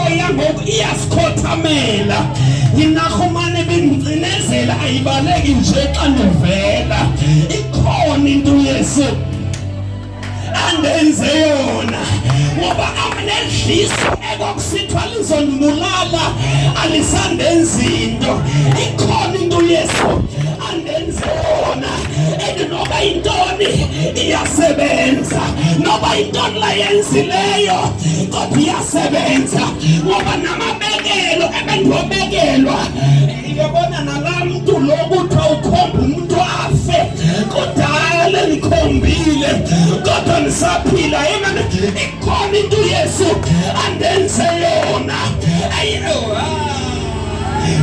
moya ngoku iyasikhothamela inahumane bimcinezela ayibaleki nje xa ndivela ikhona into Yesu andenze yona ngoba amnedliso ekokusithwa lizondibulala alisandenza into ikhona into Yesu andenze yona noba intoni iyasebenza noba intoni la yenzileyo kodwa iyasebenza ngoba namabekelo ebendiwabekelwa ngiyabona nalamuntu lokuthi awukhomba umuntu afe kudala nikhombile kodwa nisaphila yena ikhona into Yesu andenze yona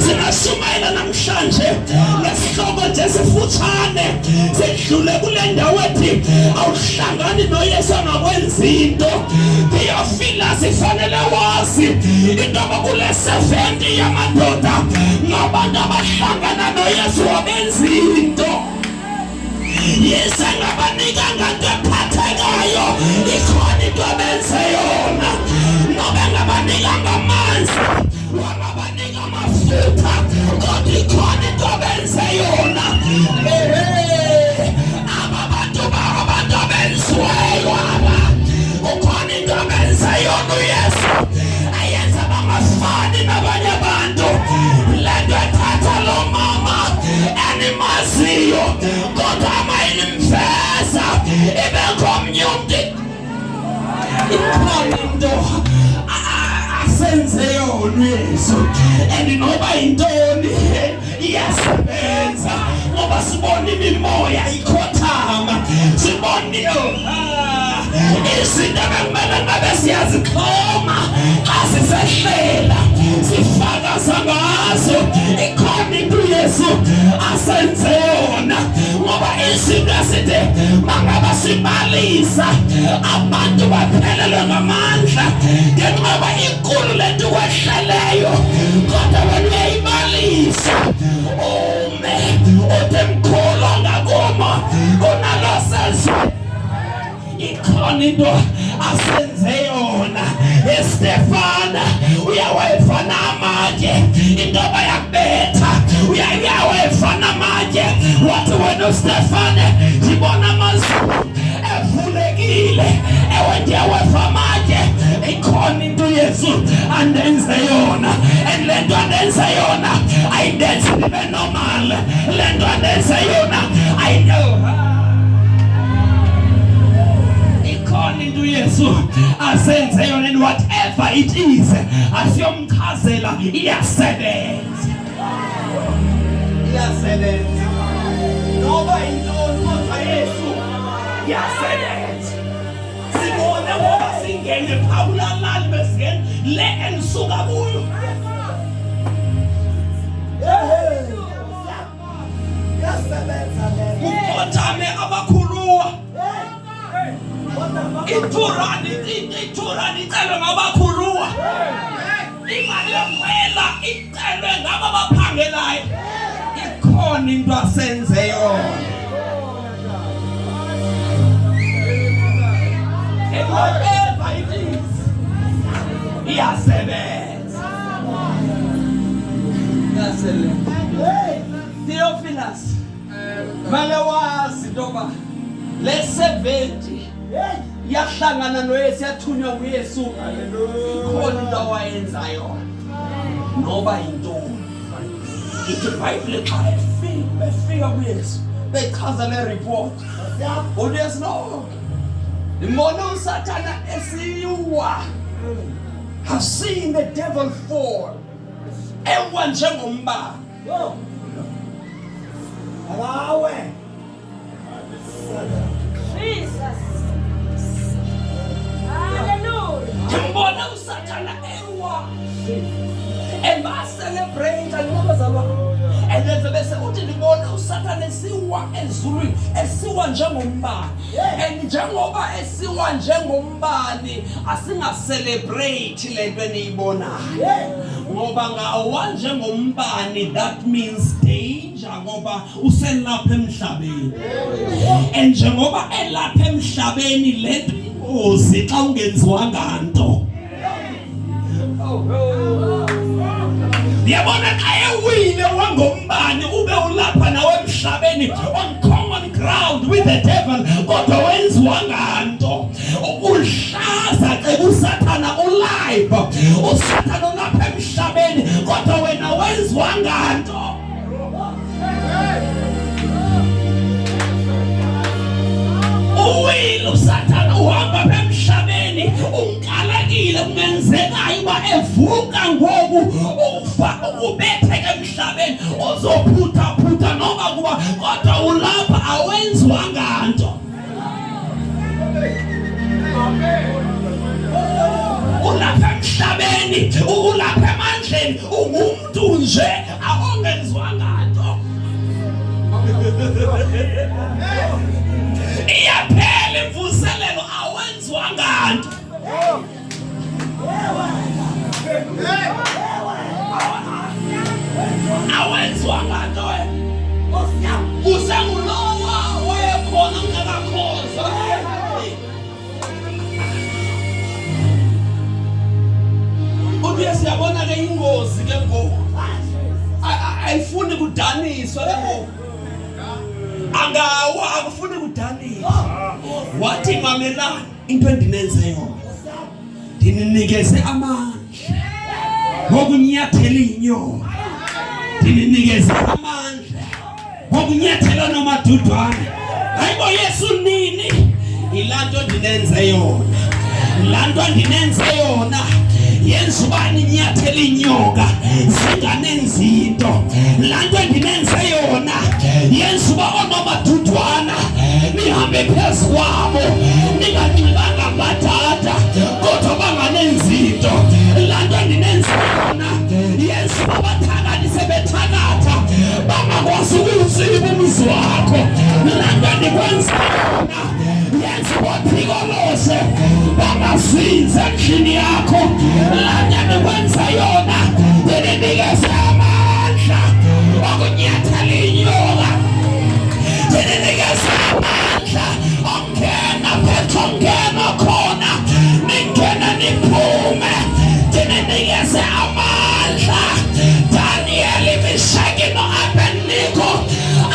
sinashumayela namhlanje ngesihloko nje sifuthane sidlule kule ndawo ethi awuhlangani noYesu angakwenza into ngiyafila sifanele wazi indoba kule 70 yamadoda ngabantu abahlangana noYesu wabenza into Yesu angabanika ngento ephathekayo ikhona into abenze yona noba angabanika ngamanzi wangabanika amafutha kodwa ikhona into abenze yona abantu abenziweyo aba ukhona into abenze yona uYesu ayenza bangafani nabanye abantu lento ethatha lo mama animaziyo kodwa amayinimfeza ibekomnyumti ikhona into asenze yona Yesu noba intoni iyasebenza ngoba sibona imimoya ikhothama sibona izinto abekumele ngabe siyazixhoma xa sisehlela sifakaza ngazo ikhona into Yesu asenze yona ngoba izinto esithe mangaba sibalisa abantu baphelelwe ngamandla ngenxa yoba inkulu lento kwehleleyo kodwa wena uyayibalisa ume uthi mkhulu ngakuma kunalosezwe ikhona into asenze yona eStefana uyawayifana amatye indoba yakubetha uyawayifana amatye wathi wena uStefane ndibona amazulu evulekile ewe ndiyawefa amatye ikhona into Yesu andenze yona and le nto andenze yona ayindenzi ndibe normal le nto andenze yona I know her into Yesu asenze yona and whatever it is asiyomchazela iyasebenza noba intoni kodwa Yesu iyasebenza sibone ngoba singene phawulalali besingene le enisuka kuyo iyasebenza ukhothame abakhuluwa Iturani icelo ngabakhuluwa imali yokukhwela icelwe ngaba baphangelayo ikhona into asenze yona whatever it is iyasebenza Theophilus vale wazi ntoba le 70 yahlangana noYesu yathunywa nguYesu ikhona into awayenza yona noba intoni ithi iBhayibhile xa befika kuYesu bechaza le report uYesu no imbona uSathana esiwa have seen the devil fall ewa njengombane alawe Jesus Hallelujah. uSathana ewa and ba celebrate ngabazalwa and then bese uthi libona uSathana esiwa ezulwini esiwa njengombane and njengoba esiwa njengombane asinga celebrate lento eniyibonayo ngoba ngawa njengombane that means danger ngoba uselapha emhlabeni and njengoba elapha emhlabeni lento ingozi xa ungenziwanga nto Yabona ayewile wangombani ube ulapha nawe emhlabeni on common ground with the devil kodwa wenziwa nganto ukuhlaza ke usathana ulive usathana ulapha emhlabeni kodwa wena wenziwa nganto. Uwile usathana uhamba emhlabeni unkalakile kungenzekayo uba evuka ngoku ufa ukubetheka emhlabeni uzophutha noma kuba kodwa ulapha awenziwa nganto. Ulapha emhlabeni ulapha emandleni ungumuntu nje awongenziwa nganto. Iyaphela imvuselelo awenziwa nganto. Awenziwa nganto usengulowa wayekhona ngakakhoza. Ubuye siyabona ke ingozi ke ngoku ayifuni kudaniswa ke ngoku angawa akufuni kudaniswa. Wathi mamelani into endinenze yona ndinikeze amandla wokunyathela inyoni, ndinikeze amandla wokunyathela nomadudwane. Hayibo Yesu nini ilanto ndinenze yona, lanto ndinenze yona yenza ubani nyathela inyoka zinganenzi into. Lanto ndinenze yona yenza uba onomadudwana nihambe phezu kwabo ninganxibanga batata kodwa banganenzi into. Lanto ndinenze yona yenza uba bathakani sebethakatha bangakwazi ukuwutsiba umzi wakho. Lanto ndikwenza yona yenza uba phikolose bangazinzi endlini yakho. Lanto ndikwenza yona ndinikeze amandla wokunyathela inyoka, ndinikeze amandla ongena phethe ongena khona ningena niphume, ndinikeze amandla Daniel Meshaki no-Abednego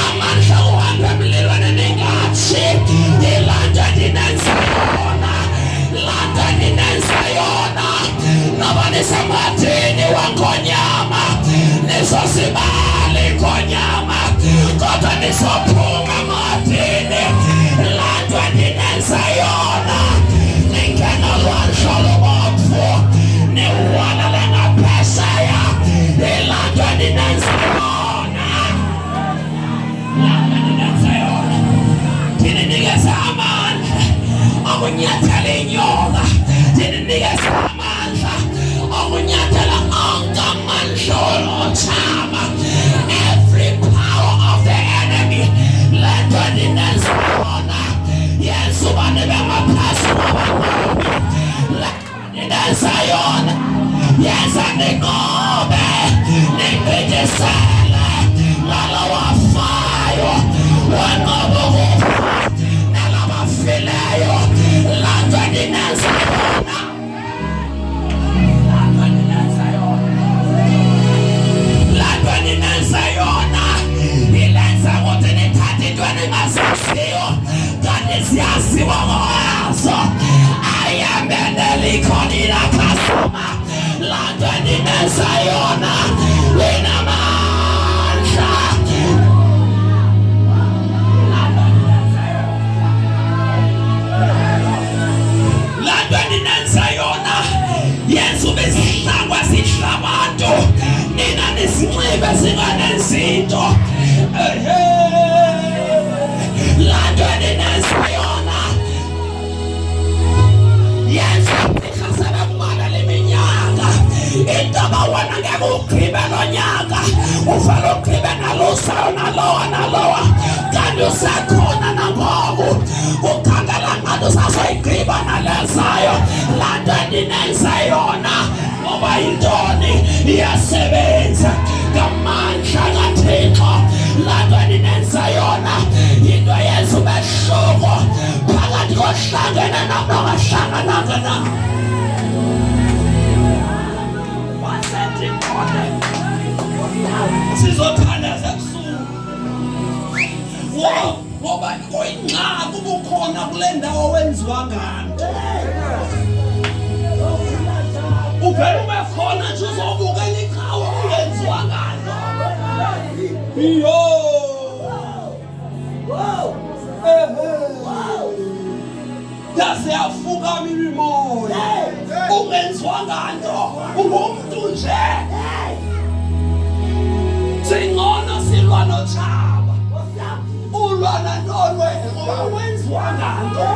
amandla uhambe emlilweni ningatshi. Ilanto ndinenza yona, lanto ndinenza yona noba nisemadini wankonyama nizosibala inkonyama kodwa nizophuma emadini. Lanto ndinenza yona ningena olwandle olubomvu niwala langaphesheya. Ilanto ndinenza yona, lanto ndinenza yona ndinikeze amandla okunyathela inyoka, ndinikeze amandla okunyathela onke amandla othama. Every power of the enemy lanto ndinenza yona yenza uba nibe ngaphasi kwabanqobi. Lanto ndinenza yona yenza ninqobe nigqithisele lalo wafayo wanqoba ukufa nalabafileyo. Lanto ndinenza yona, lanto ndinenza yona, lanto ndinenza yona ilenza ukuthi nithathe into eningazaziyo kanti ziyaziwa ngazo. Ayambenelikhonila khasuma. Lanto ndinenza yona inamandla. Lanto ndinenza yona yenza ube zihlangwa zihlabantu nina nisinxibe zinganezinto. Lanto ndinenza yona yenza ugqirha sebekubala leminyaka into abawona ngeke ugqibe lo nyaka uvale ugqibe nalowa kanti usekhona nangoku ukhangela ngathi usazoyigqiba nalezayo. Lanto ndinenza yona ngoba yintoni iyasebenza ngamandla kaThixo. Lanto ndinenza yona yinto yenza umehluko phakathi kohlangene nongahlangana na. awenziwanga nto. Uvele ube khona nje uzobukela iqhawe ungenziwanga nto. Yo! Yaze yafuka imimoya. Ungenziwanga nto. Ungumuntu nje. Singona silwa noThaba. Ulwana nolwe ngoba wenziwanga nto.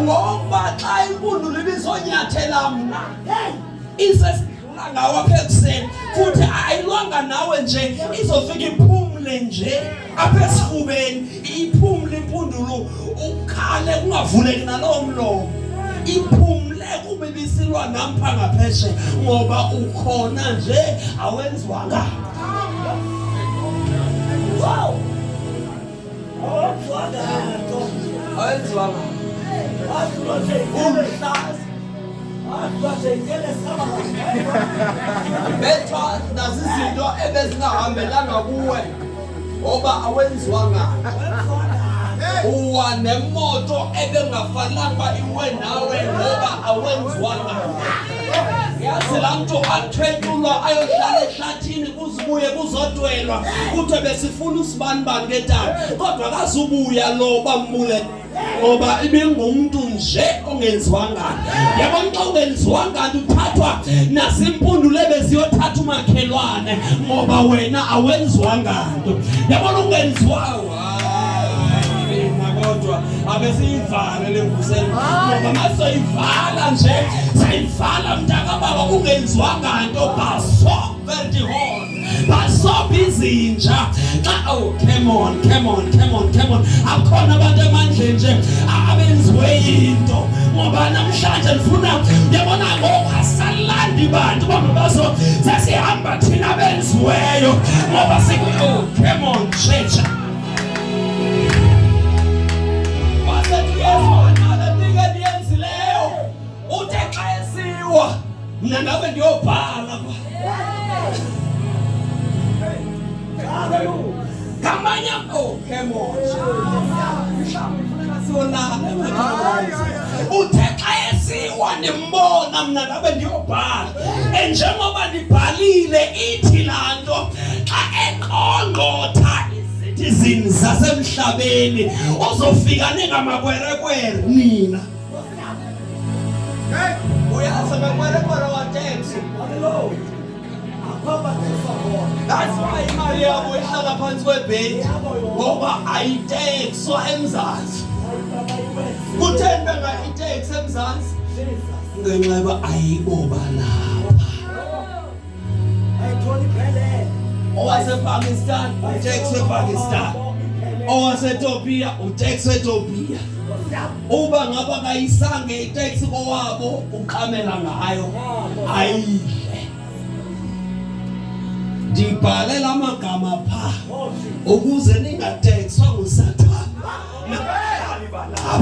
Ngoba xa impundu libizonyathela mna isesidlula ngawo apha ekuseni futhi ayilwanga nawe nje izofika iphumle nje apha esifubeni iphumle impundulu ukhale kungavuleki nalowo mlomo iphumle kube bisilwa nampha ngapheshe ngoba ukhona nje awenziwanga. Wow! Awenziwanga. Bethwa nazizinto ebezingahambelanga kuwe ngoba awenziwanga. Uwa nemoto ebengafanelanga iwe nawe ngoba awenziwanga. Yazi la muntu athwenyulwa ayohlala ehlathini kuzibuye kuzodwelwa kuthiwe besifuna usibanibani ketani kodwa akazubuya lo bambule ngoba ibingumuntu nje ongenziwanga. Yabona xa ungenziwanga uthathwa nasimpundu lebeziyothatha umakhelwane ngoba wena awenziwanga nto. Yabona ungenziwanga kodwa abesiyivala levusela ngoba masoyivala nje sayivala mntaka baba ungenziwanga nto baso very hard baso izinja xa come on akhona abantu emandleni nje abenziwe into ngoba namhlanje ndifuna yabona ngokasalandi bantu bangabaso sasihamba thina benziweyo ngoba come on church. Mina ngabe ndiyobhala kamanya come on uthe xa esiwa ndimbona mna ngabe ndiyobhala njengoba ndibhalile ithi laa nto xa eqongqotha izithizini zasemhlabeni uzofika ningamakwerekwere nina. Uyazi makwerekwere wateksi. That's why imali yabo ihlala phansi kwebhedi ngoba ayitekswa eMzantsi. Kutheni bengayiteksi eMzantsi? Ngenxa yoba ayiboba lapha. Owasepakistan uteksi ePakistan, owaseTopia uteksi eTopia. Uba ngaba kayisange iteksi kowabo uqhamela ngayo ayidle. Ndibhalela amagama pha ukuze ningatekswa nguSathana nabahlali balapha,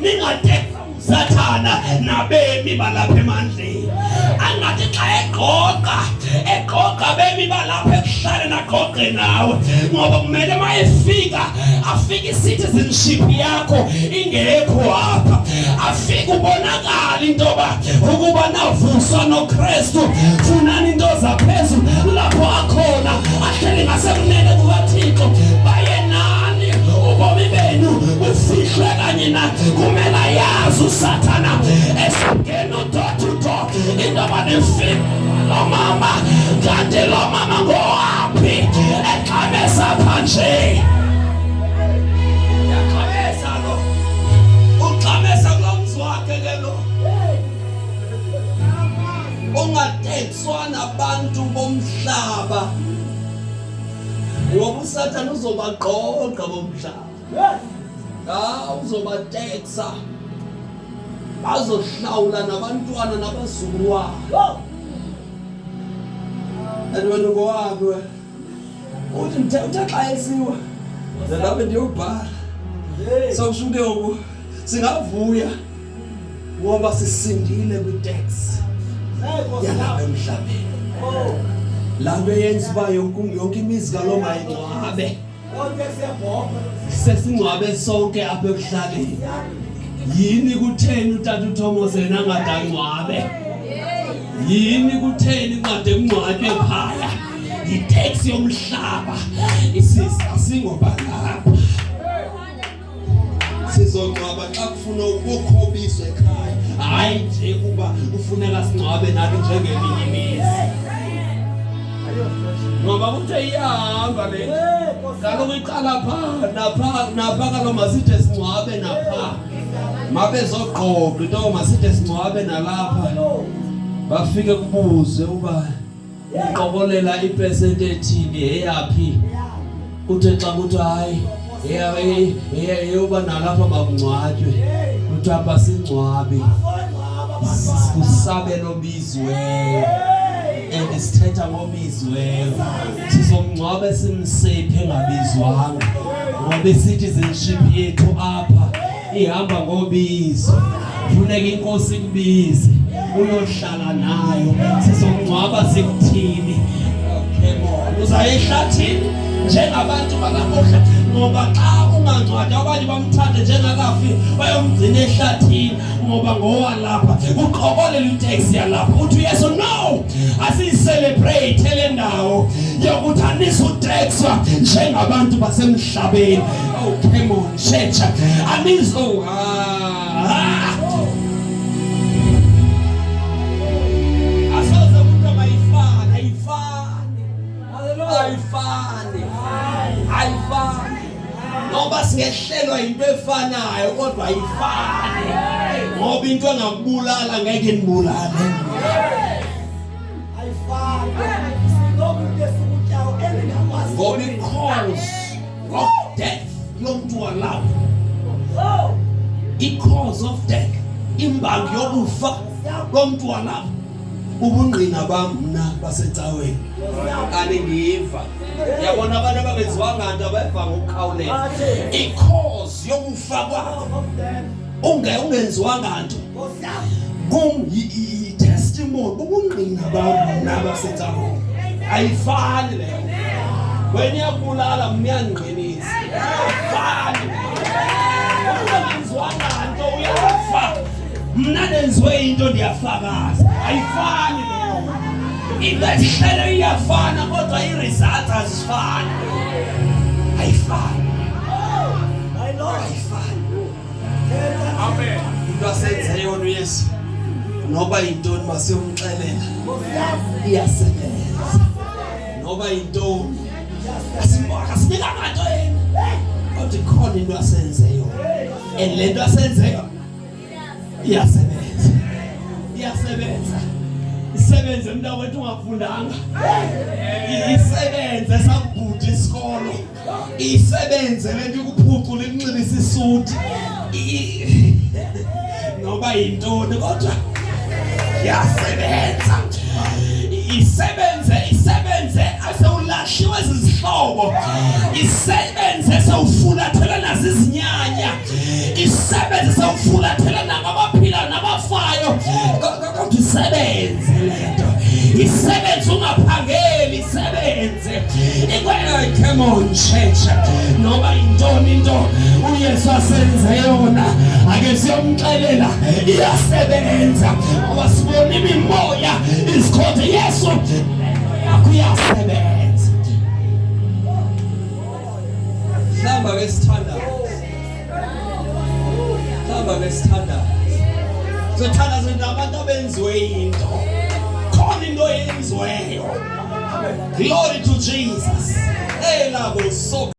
ningatekswa nguSathana nabemi balapha emandleni. Angathi xa eqoqa bemi balapha ekuhlaleni aqoqe nawe ngoba kumele mayefika afike i-citizenship yakho ingekho apha, afike ubonakala intoba ukuba navuswa noKristu funani into zaphezulu lapho akhona ahleli ngasekunene kukaThixo baye nani ubomi benu bufihlwe kanye nathi. Kumele yazi uSathana esingena door to door intoba nefika lo mama kanti lo mama ngowaphi exabesa phanje. Yaxabesa lo uxabesa kulo mzi wakhe ke lo. Ungatekswa nabantu bomhlaba ngoba uSathana uzobaqoqa bomhlaba. Uzobateksa bazohlawula nabantwana nabazukulwana. Wena ngowaphi wena? Uthi uthe xa esiwa ndabe ndiyobhala sawusho ke ngoku singavuya ngoba sisindile kwiteksi yalapha emhlabeni. Laa nto yenza uba yonke imizi kaloo mayingcwabe sesingcwabe sonke apha ekuhlaleni. Yini kutheni utata uThomas yena angadangcwabe? Yini kutheni kade kungcwatywe ekhaya? Itax yomhlaba asingoba lapha. Sizongcwaba xa kufuna ukukhobiswa ekhaya. Hayi nje kuba ufuneka singcwabe nathi njengeminye imizi. Ngoba kuthe iyahamba le kaloku iqala napha kaloku masithe singcwabe napha. Mabezoqoqa into masithe singcwabe nalapha. Bafike kubuze uba uqokolela ipesenti ethini eyaphi. Uthe xa kuthi hayi eyoba nalapha makungcwatywe. Kuthi apha singcwabi. Kusabelo bizweyo. Sithetha ngobizweyo. Sizomngcwabe simsephe engabizwanga. Ngoba i-citizenship yethu apha ihamba ngobizo. Funeka inkosi ikubize uyohlala nayo. Sizomngcwaba sikuthini. Okay mona uzaya ehlathini njengabantu bakamohla. Ngoba xa ungangcwatywa abanye bamthande njengakafi bayomgcina ehlathini. Ngoba ngowalapha uqokolela itax yalapha. Uthi yes or no? Asiyicelebrate le ndawo yokuthi anisa utaxwa njengabantu basemhlabeni. Oh come on church. Aniso asoze umuntu ayifani. Noba singehlelwa into efanayo kodwa ayifani. Ngoba into engakubulala ngeke nibulale. Ayifani. Ngoba because of death yomuntu walapha. Because of death imbangi yokufa komuntu walapha. Ubungqina bamna basecaweni aningiva. Yabona abantu ababenziwanga nto abeva ngokukhawuleza. Because yokufa kwabo ungenziwanga nto testimony ubungqina bamna basecaweni ayifani leyo. Wena uyabulala mina uyangqinisa. Ayifani. Ungenziwanga nto uyafa. Mna nenziwe into ndiyafakaza. Ayifani leyo. Into esihlele iyafana kodwa i-results azifani. Ayifani. Ayifani. Amen. Into asenze yona uYesu noba yintoni masiyomxelela iyasebenza. Noba yintoni asinikanga nto yena kodwa ikhona into asenze yona. And le nto asenze yona iyasebenza. Iyasebenza. Isebenze mntawethu ungafundanga. Isebenze sakubhuda isikolo. Isebenze lento ikuphucula ikunxibisa isuti. Noba yintoni kodwa iyasebenza. Isebenze asewulashiwe zizihlobo. Isebenze sewufulathela nazizinyanya. Isebenze sewufulathela nangabaphila nabafayo. Kodwa isebenze lento. Isebenze ungaphangeli. Isebenze. Come on church. Noba yintoni into uYesu asenze yona ake siyomxelela iyasebenza. Ngoba sibona imimoya isikhothe Yesu yakho iyasebenza. Hlamba besithanda. Sithandaze nabantu abenziwe into. Khona into eyenziweyo. Glory to Jesus. Elabo so